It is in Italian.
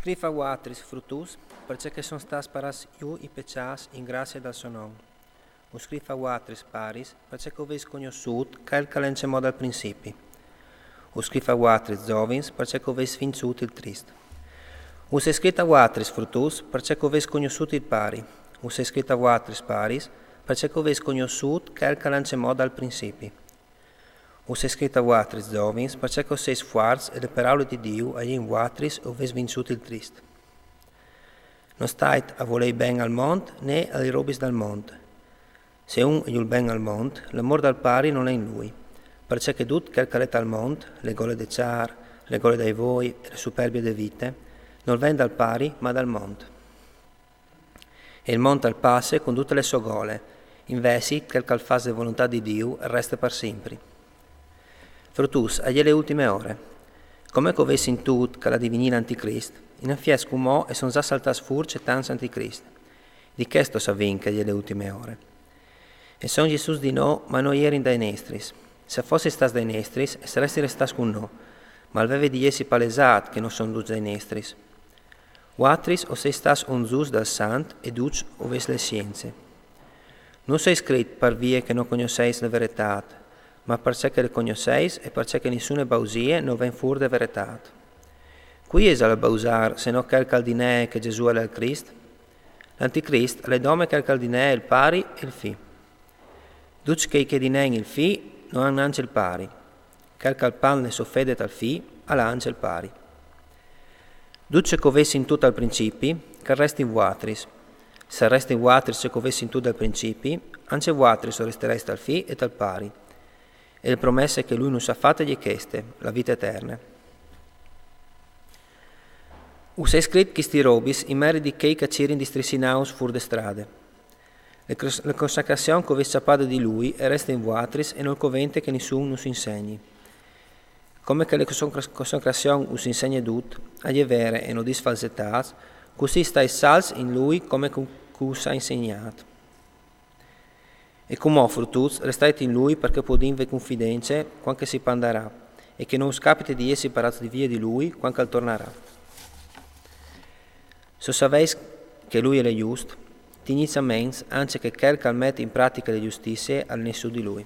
Scriva uatris frutus, perché son stas paras iu i pecas in grazia dal suo nome. Scriva uatris paris, perché oveis conosciut, quel calence modo al principi. Scriva uatris zovins, perché oveis vinzut il trist. È scritta uatris frutus, perché oveis conosciut il pari. È scritta uatris paris, perché oveis conosciut, quel calence modo al principi. È scritta uatris zovins, perché seis fuarts e le parole di Dio agli in uatris oveis vinzut il trist. Non stait a volei ben al mond, né alle robis dal mond. Se un è il ben al mond, l'amor dal pari non è in lui, perché che tut quel caleta al mond, le gole de ciar, le gole dai voi e le superbie de vite, non ven dal pari, ma dal mond. E il mond al passe con tutte le sue gole, invesi quel cal fas de volontà di Dio resta per sempre. Frutus, agli le ultime ore, come che ovessi in tut che la divinina anticrist, in affies cumò e son già saltas furce tans anticrist. Di questo s'avvinca agli le ultime ore. E son Gesù di no, ma noi erin dai nestris. Se fossi stas dai nestris, e saresti restas con no, ma alveve di essi palesat che non son dus dai nestris. Uatris o sei stas un zus dal sant e duc oves le scienze. Non sei scrit per vie che non conosceis la veritat, ma perché le conosceis e perché nessuna bausie non ven fur de veritat. Qui è la bausar, se no quel caldinee che Gesù è il Christ? L'anticrist le dome che il caldinee è il pari e il fi. Duc che i chedinei il fi non hanno anche il pari. Quel calpan ne soffedet al fi, alla anche il pari. Duc che ovessi in tutto al principi, che resti in vuatris. Se resti in vuatris che ovessi in tutto al principi, anche vuatris restereste al fi e al pari. E le promesse che lui non sa fatte gli chieste, la vita eterna. Sei scritto che sti robis in merito di che cacirin di strisinaus fur de strade. La consacrazione che ovesse sappada di lui e resta in vuatris e non covente che nessuno non si insegni. Come che le consacrazione us insegna tut, agli vere e non dis falsetas, così stai sals in lui come us ha insegnato. E come frutus restate in lui perché podinve confidenze quando si pandarà e che non scapite di essi parati di via di lui quando tornerà. Se sapeis che lui è giusto, tinizia mens anche che quel mette in pratica le giustizie al nessuno di lui.